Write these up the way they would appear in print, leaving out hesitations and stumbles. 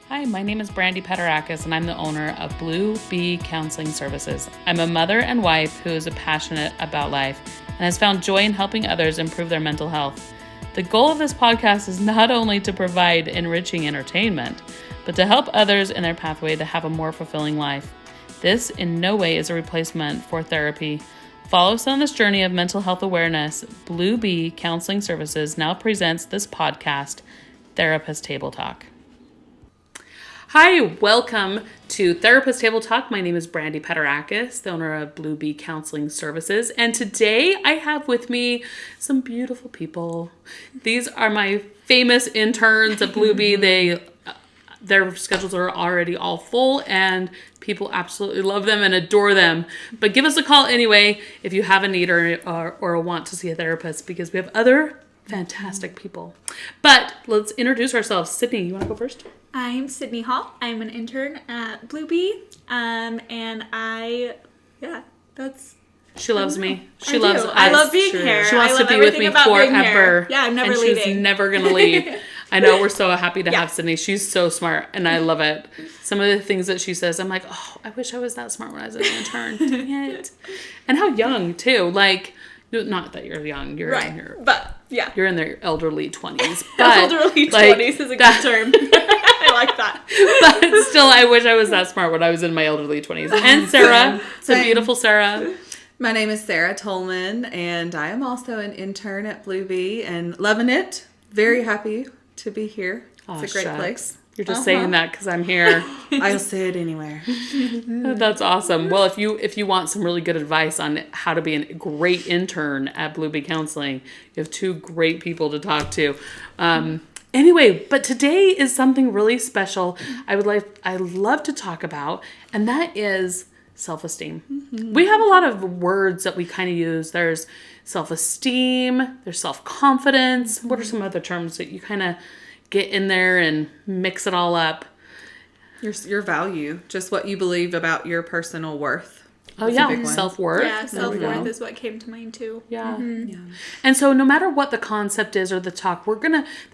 Hi, my name is Brandie Paterakis, and I'm the owner of Blue Bee Counseling Services. I'm a mother and wife who is passionate about life and has found joy in helping others improve their mental health. The goal of this podcast is not only to provide enriching entertainment, but to help others in their pathway to have a more fulfilling life. This in no way is a replacement for therapy. Follow us on this journey of mental health awareness. Blue Bee Counseling Services now presents this podcast, Therapist Table Talk. Hi, welcome to Therapist Table Talk. My name is Brandie Paterakis, the owner of Blue Bee Counseling Services. And today I have with me some beautiful people. These are my famous interns at Blue Bee. Their schedules are already all full and people absolutely love them and adore them. But give us a call anyway if you have a need or want to see a therapist, because we have other fantastic people. But let's introduce ourselves. Sydney, you want to go first? I'm Sydney Hall. I'm an intern at Blue Bee. She loves me. I love being here. She wants to be with me forever. Yeah, I'm never leaving. She's never going to leave. I know, we're so happy to have Sydney. She's so smart, and I love it. Some of the things that she says, I'm like, oh, I wish I was that smart when I was an intern. Dang it. And how young, too. Like, not that you're young. You're in your... But, yeah. You're in their elderly 20s. But, elderly 20s is a good term. I like that. But still, I wish I was that smart when I was in my elderly 20s. And Sarah. So beautiful Sarah. My name is Sarah Tolman, and I am also an intern at Blue Bee and loving it. Very happy to be here. It's a great place. You're just saying that because I'm here. I'll say it anywhere. That's awesome. Well, if you want some really good advice on how to be a great intern at Blue Bee Counseling, you have two great people to talk to. Anyway, but today is something really special I love to talk about, and that is self-esteem. Mm-hmm. We have a lot of words that we kind of use. There's self-esteem, there's self-confidence. Mm-hmm. What are some other terms that you kind of get in there and mix it all up? Your value, just what you believe about your personal worth. Oh, yeah. Self-worth. Yeah, self-worth is what came to mind, too. Yeah. Mm-hmm. Yeah. And so no matter what the concept is or the talk,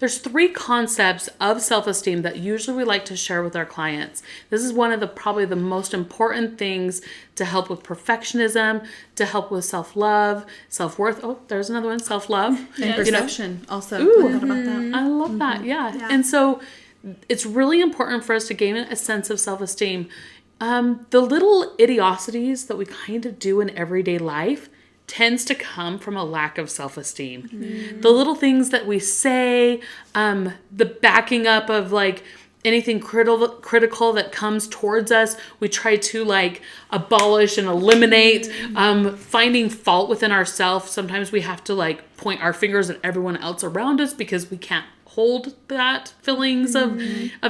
there's 3 concepts of self-esteem that usually we like to share with our clients. This is one of probably the most important things to help with perfectionism, to help with self-love, self-worth. Oh, there's another one, self-love. And perception also. Ooh, I thought about that. I love that. Yeah. And so it's really important for us to gain a sense of self-esteem. The little idiocies that we kind of do in everyday life tends to come from a lack of self-esteem. Mm-hmm. The little things that we say, the backing up of like anything critical that comes towards us, we try to like abolish and eliminate. Finding fault within ourselves. Sometimes we have to like point our fingers at everyone else around us because we can't hold that feelings of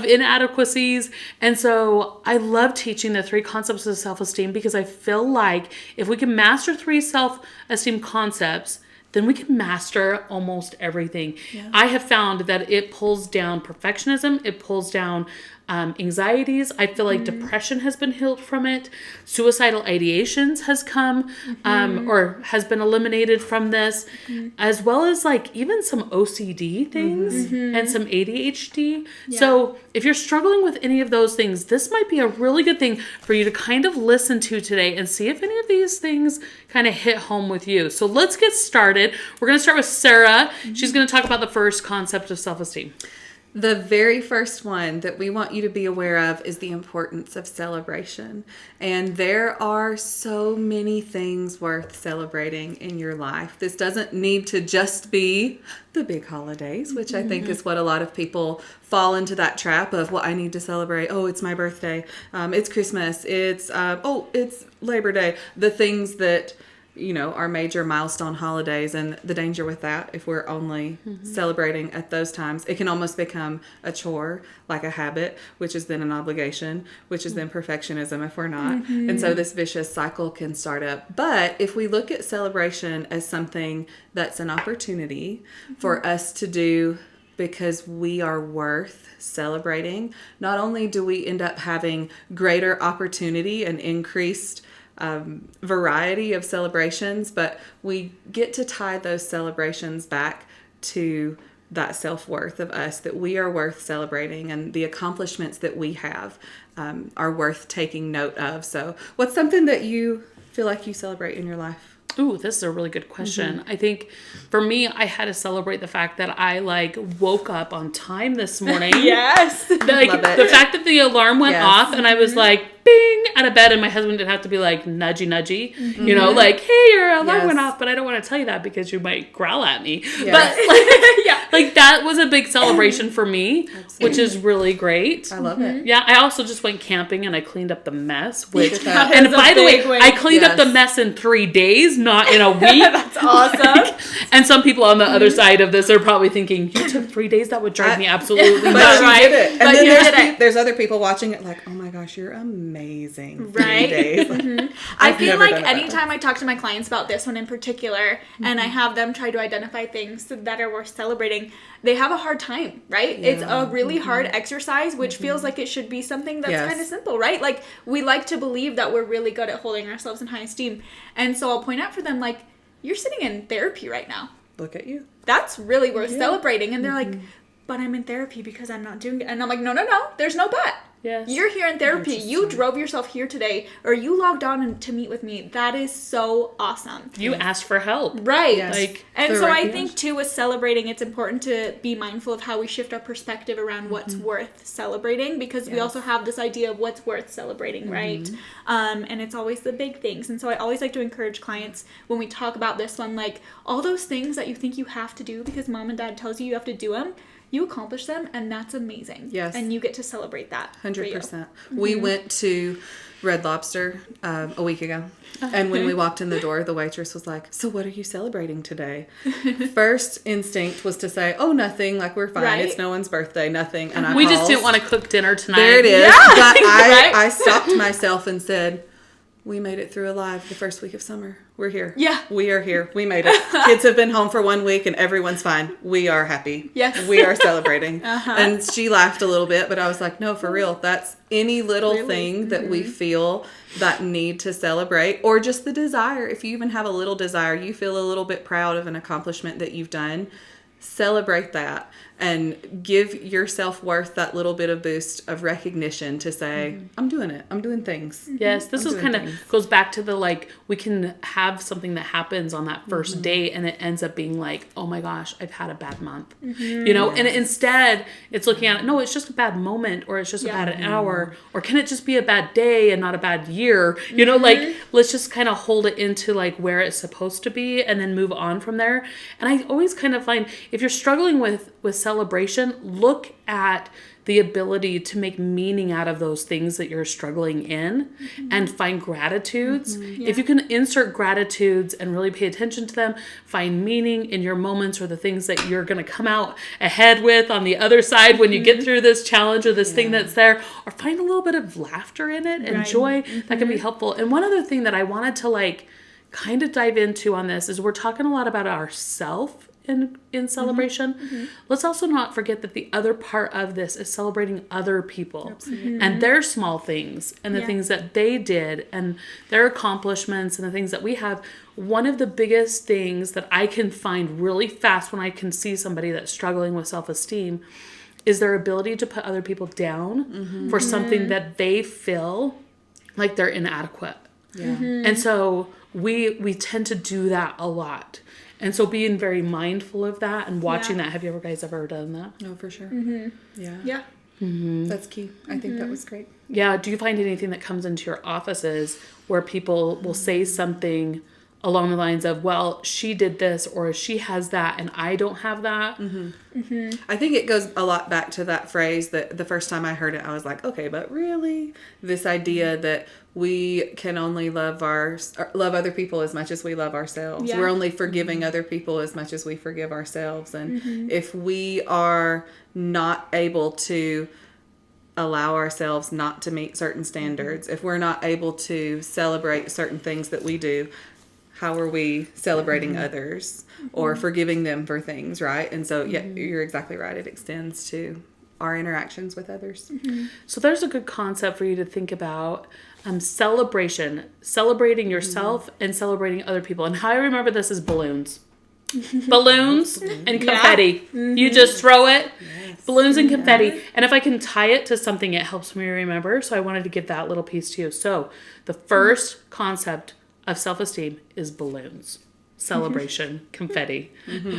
inadequacies. And so I love teaching the 3 concepts of self-esteem because I feel like if we can master 3 self-esteem concepts, then we can master almost everything. Yeah. I have found that it pulls down perfectionism. It pulls down anxieties. I feel like depression has been healed from it. Suicidal ideations has come or has been eliminated from this, as well as like even some OCD things and some ADHD. Yeah. So if you're struggling with any of those things, this might be a really good thing for you to kind of listen to today and see if any of these things kind of hit home with you. So let's get started. We're going to start with Sarah. She's going to talk about the first concept of self-esteem. The very first one that we want you to be aware of is the importance of celebration. And there are so many things worth celebrating in your life. This doesn't need to just be the big holidays, which I think is what a lot of people fall into that trap of, well, I need to celebrate. Oh, it's my birthday. It's Christmas. It's Labor Day. The things that our major milestone holidays, and the danger with that, if we're only celebrating at those times, it can almost become a chore, like a habit, which is then an obligation, which is then perfectionism if we're not. And so this vicious cycle can start up. But if we look at celebration as something that's an opportunity for us to do because we are worth celebrating, not only do we end up having greater opportunity and increased variety of celebrations, but we get to tie those celebrations back to that self-worth of us, that we are worth celebrating, and the accomplishments that we have are worth taking note of. So what's something that you feel like you celebrate in your life? Ooh, this is a really good question. I think for me, I had to celebrate the fact that I woke up on time this morning. Yes. The fact that the alarm went off and I was bing, out of bed, and my husband didn't have to be nudgy, you know, hey, your alarm went off, but I don't want to tell you that because you might growl at me. Yes. But that was a big celebration for me, which is really great. I love it. Yeah, I also just went camping and I cleaned up the mess, which, and by the way, I cleaned up the mess in 3 days, not in a week. That's awesome. And some people on the other side of this are probably thinking, you took 3 days? That would drive me absolutely nuts. But you did it. And then there's other people watching it oh my gosh, you're amazing. 3 days. I feel like anytime I talk to my clients about this one in particular, and I have them try to identify things that are worth celebrating, they have a hard time, right? Yeah. It's a really hard exercise, which feels like it should be something that's kind of simple, right? We like to believe that we're really good at holding ourselves in high esteem. And so I'll point out for them, you're sitting in therapy right now. Look at you. That's really worth celebrating. And they're like, but I'm in therapy because I'm not doing it. And I'm like, no, there's no but. Yes. You're here in therapy. You drove yourself here today, or you logged on to meet with me. That is so awesome. You asked for help. Right. Yes. And so I think, too, with celebrating, it's important to be mindful of how we shift our perspective around what's worth celebrating, because we also have this idea of what's worth celebrating, right? And it's always the big things. And so I always like to encourage clients when we talk about this one, all those things that you think you have to do because mom and dad tells you have to do them, you accomplish them, and that's amazing. Yes. And you get to celebrate that. 100%. We went to Red Lobster a week ago. And when we walked in the door, the waitress was like, so what are you celebrating today? First instinct was to say, oh, nothing. We're fine. Right? It's no one's birthday. Nothing. And we just didn't want to cook dinner tonight. There it is. Yeah. But I stopped myself and said, we made it through alive the first week of summer. We're here. Yeah. We are here. We made it. Kids have been home for 1 week and everyone's fine. We are happy. Yes. We are celebrating. And she laughed a little bit, but I was like, no, for real. That's any little thing that we feel that need to celebrate, or just the desire. If you even have a little desire, you feel a little bit proud of an accomplishment that you've done, celebrate that and give your self-worth that little bit of boost of recognition to say, I'm doing it. I'm doing things. Yes, this is kind of goes back to the we can have something that happens on that first date and it ends up being oh my gosh, I've had a bad month. You know, and instead it's looking at it, no, it's just a bad moment, or it's just a bad hour, or can it just be a bad day and not a bad year? You know, let's just kind of hold it into where it's supposed to be and then move on from there. And I always kind of find if you're struggling with celebration, look at the ability to make meaning out of those things that you're struggling in and find gratitudes. If you can insert gratitudes and really pay attention to them, find meaning in your moments or the things that you're going to come out ahead with on the other side when you get through this challenge or this thing that's there, or find a little bit of laughter in it and joy, that can be helpful. And one other thing that I wanted to kind of dive into on this is we're talking a lot about ourself in celebration. Let's also not forget that the other part of this is celebrating other people and their small things and the things that they did and their accomplishments and the things that we have. One of the biggest things that I can find really fast when I can see somebody that's struggling with self-esteem is their ability to put other people down for something that they feel like they're inadequate. And so we tend to do that a lot. And so being very mindful of that and watching that. Have you guys ever done that? No, for sure. Yeah. That's key. I think that was great. Yeah. Do you find anything that comes into your offices where people will say something along the lines of, well, she did this or she has that and I don't have that? I think it goes a lot back to that phrase that the first time I heard it, I was like, okay, but really? This idea that we can only love other people as much as we love ourselves. We're only forgiving other people as much as we forgive ourselves. And if we are not able to allow ourselves not to meet certain standards, if we're not able to celebrate certain things that we do, how are we celebrating others or forgiving them for things, right? And so, you're exactly right. It extends to our interactions with others. So there's a good concept for you to think about. Celebrating yourself and celebrating other people. And how I remember this is balloons. balloons and confetti. You just throw it. Balloons and confetti. And if I can tie it to something, it helps me remember. So I wanted to give that little piece to you. So the first concept of self-esteem is balloons. Celebration, confetti.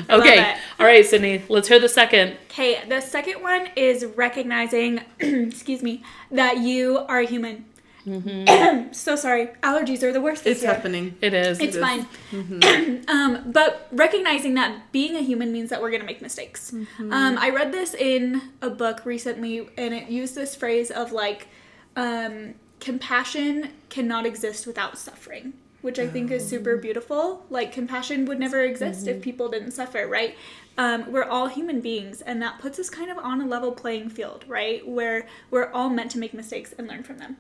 Okay. All right, Sydney, let's hear the second. Okay, the second one is recognizing, excuse me, that you are a human. So sorry. Allergies are the worst this It's year. happening. It is. It's fine. But recognizing that being a human means that we're going to make mistakes. I read this in a book recently, and it used this phrase of like, compassion cannot exist without suffering, which I think is super beautiful. Like, compassion would never exist if people didn't suffer, right? We're all human beings, and that puts us kind of on a level playing field, right? Where we're all meant to make mistakes and learn from them.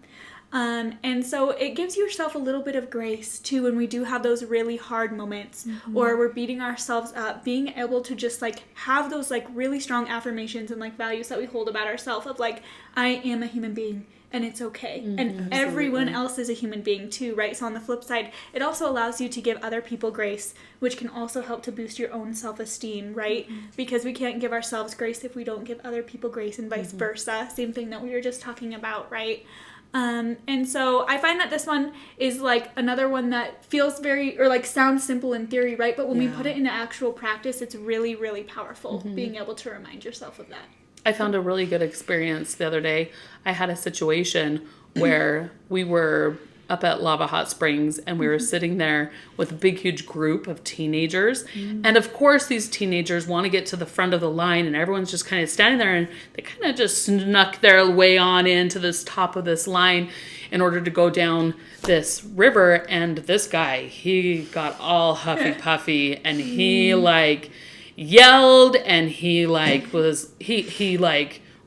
And so it gives yourself a little bit of grace too when we do have those really hard moments or we're beating ourselves up, being able to just like have those like really strong affirmations and like values that we hold about ourselves of like, I am a human being and it's okay. And everyone else is a human being too, right? So on the flip side, it also allows you to give other people grace, which can also help to boost your own self-esteem, right? Because we can't give ourselves grace if we don't give other people grace and vice versa. Same thing that we were just talking about, right? And so I find that this one is like another one that feels very, or like sounds simple in theory, right? But when we put it into actual practice, it's really, really powerful being able to remind yourself of that. I found a really good experience the other day. I had a situation where we were up at Lava Hot Springs and we were sitting there with a big, huge group of teenagers. And of course, these teenagers want to get to the front of the line and everyone's just kind of standing there and they kind of just snuck their way on into this top of this line in order to go down this river. And this guy, he got all huffy puffy and he like yelled and he like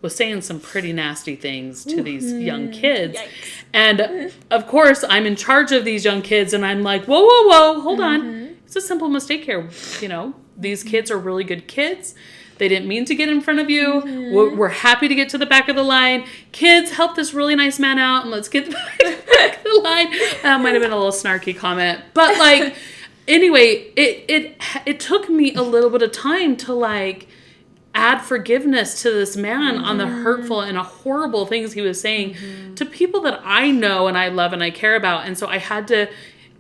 was saying some pretty nasty things to these young kids. Yikes. And of course, I'm in charge of these young kids and I'm like, whoa, hold on. It's a simple mistake here. You know, these kids are really good kids. They didn't mean to get in front of you. We're happy to get to the back of the line. Kids, help this really nice man out and let's get back to the back of the line. That might have been a little snarky comment. But like, anyway, it took me a little bit of time to like add forgiveness to this man on the hurtful and horrible things he was saying to people that I know and I love and I care about. And so I had to,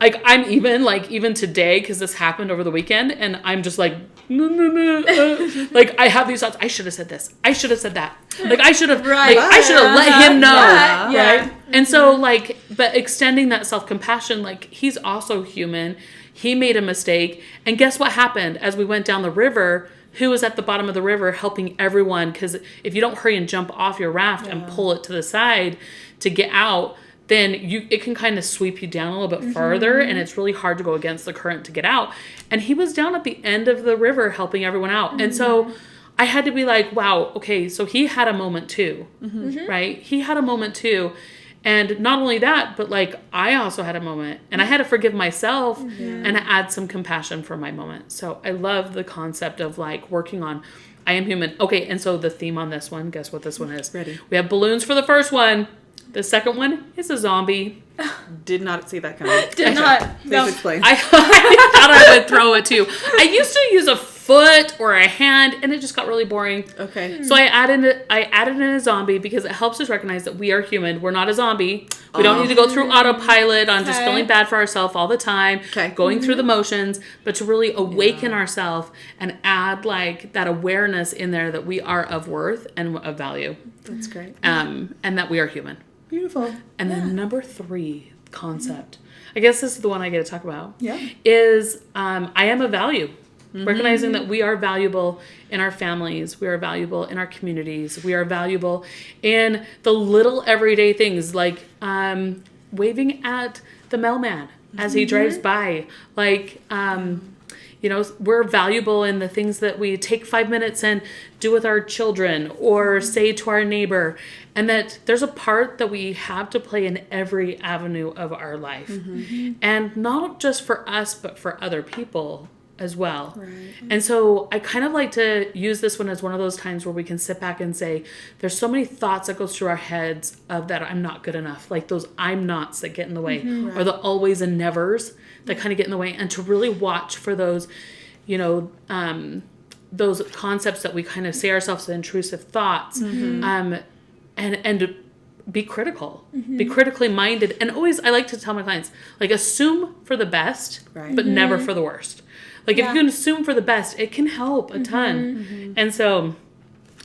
like, I'm even today, because this happened over the weekend, and I'm just like, like, I have these thoughts. I should have said this. I should have said that. Like, I should have, I should have let him know. Right? And so, like, but extending that self-compassion, like, he's also human. He made a mistake. And guess what happened as we went down the river? Who was at the bottom of the river helping everyone? Because if you don't hurry and jump off your raft and pull it to the side to get out, then it can kind of sweep you down a little bit further, and it's really hard to go against the current to get out. And he was down at the end of the river helping everyone out. And so I had to be like, wow, okay, so he had a moment too, right? He had a moment too. And not only that, but like I also had a moment and I had to forgive myself and add some compassion for my moment. So I love the concept of like working on, I am human. Okay, and so the theme on this one, guess what this one is? Ready. We have balloons for the first one. The second one is a zombie. Did not see that coming. Did not. Please explain. I thought I would throw it too. I used to use a foot or a hand and it just got really boring. Okay. So I added in a zombie because it helps us recognize that we are human. We're not a zombie. We don't need to go through autopilot on just feeling bad for ourselves all the time, going through the motions, but to really awaken ourselves and add like that awareness in there that we are of worth and of value. That's great. And that we are human. Beautiful. And then number 3 concept, I guess this is the one I get to talk about, Yeah. is I am a value. Recognizing that we are valuable in our families, we are valuable in our communities, we are valuable in the little everyday things like waving at the mailman as he drives by, like you know, we're valuable in the things that we take 5 minutes and do with our children or say to our neighbor, and that there's a part that we have to play in every avenue of our life, and not just for us but for other people as well. Right. And so I kind of like to use this one as one of those times where we can sit back and say, there's so many thoughts that goes through our heads of that I'm not good enough, like those I'm nots that get in the way, or the always and nevers that kind of get in the way, and to really watch for those those concepts that we kind of say ourselves, the intrusive thoughts, and be critical, be critically minded. And always, I like to tell my clients, like, assume for the best, but never for the worst. Like, if you can assume for the best, it can help a ton. And so,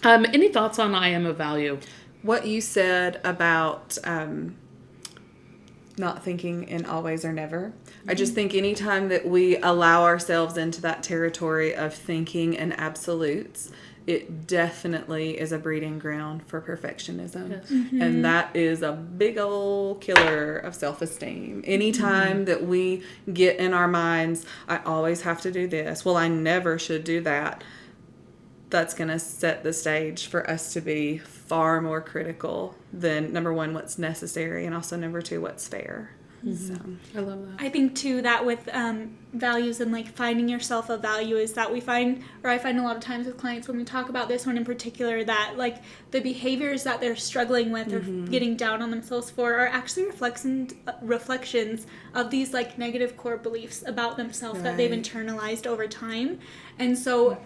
any thoughts on I am of value? What you said about not thinking in always or never. I just think anytime that we allow ourselves into that territory of thinking in absolutes, it definitely is a breeding ground for perfectionism. Yes. And that is a big old killer of self-esteem. Anytime that we get in our minds, I always have to do this, well, I never should do that, that's going to set the stage for us to be far more critical than, number one, what's necessary, and also, number two, what's fair. So I love that. I think too that with values and like finding yourself a value is that I find a lot of times with clients when we talk about this one in particular, that like the behaviors that they're struggling with or getting down on themselves for are actually reflections of these like negative core beliefs about themselves that they've internalized over time. And so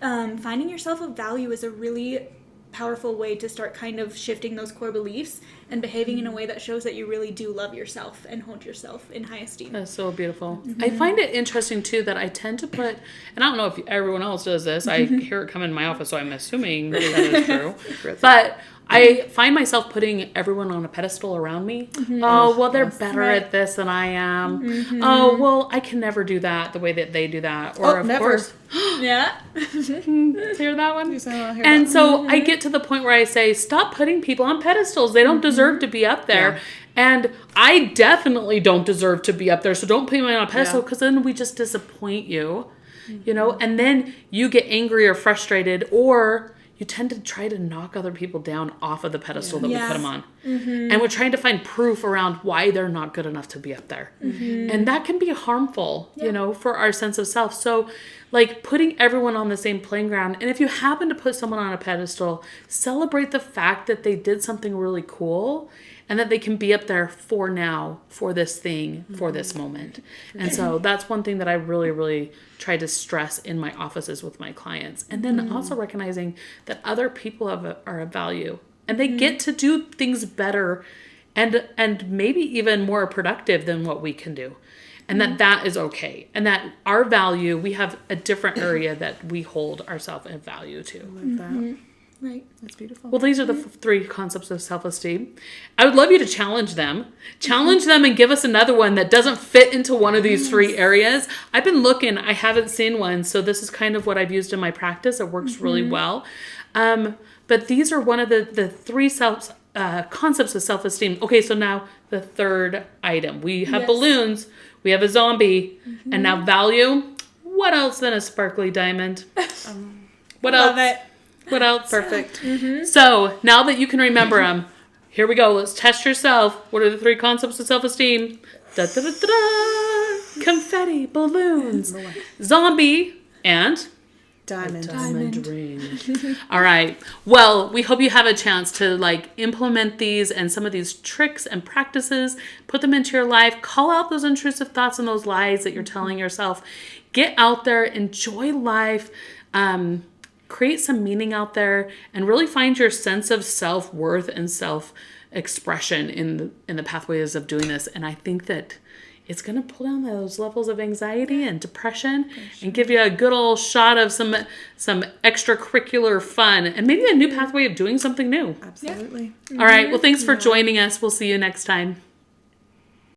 finding yourself a value is a really powerful way to start kind of shifting those core beliefs and behaving in a way that shows that you really do love yourself and hold yourself in high esteem. That's so beautiful. I find it interesting too that I tend to put, and I don't know if everyone else does this, I hear it come in my office, so I'm assuming that is true, but I find myself putting everyone on a pedestal around me. Oh, well, they're better at this than I am. Oh, well, I can never do that the way that they do that. Or, of course. Yeah. Hear that one? And so I get to the point where I say, stop putting people on pedestals. They don't deserve to be up there. Yeah. And I definitely don't deserve to be up there. So don't put me on a pedestal, because then we just disappoint you, and then you get angry or frustrated, or you tend to try to knock other people down off of the pedestal that we put them on. And we're trying to find proof around why they're not good enough to be up there. And that can be harmful, for our sense of self. So, like, putting everyone on the same playing ground. And if you happen to put someone on a pedestal, celebrate the fact that they did something really cool and that they can be up there for now, for this thing, for this moment. And so that's one thing that I really, really try to stress in my offices with my clients. And then also recognizing that other people are of value, and they get to do things better and maybe even more productive than what we can do. And that is okay. And that our value, we have a different area that we hold ourselves in value to. I like that. Right. That's beautiful. Well, these are the three concepts of self-esteem. I would love you to challenge them. Challenge them and give us another one that doesn't fit into one of these three areas. I've been looking. I haven't seen one. So this is kind of what I've used in my practice. It works really well. But these are one of the three concepts of self-esteem. Okay, so now the third item. We have balloons. We have a zombie. And now value. What else than a sparkly diamond? What else? Love it. What else? Perfect. So now that you can remember them, here we go. Let's test yourself. What are the three concepts of self-esteem? Da, da, da, da, da. Confetti, balloons, zombie, and diamond ring. All right. Well, we hope you have a chance to implement these and some of these tricks and practices, put them into your life, call out those intrusive thoughts and those lies that you're telling yourself. Get out there, enjoy life, create some meaning out there, and really find your sense of self-worth and self-expression in the pathways of doing this. And I think that it's going to pull down those levels of anxiety and depression and give you a good old shot of some extracurricular fun and maybe a new pathway of doing something new. Absolutely. All right. Well, thanks for joining us. We'll see you next time.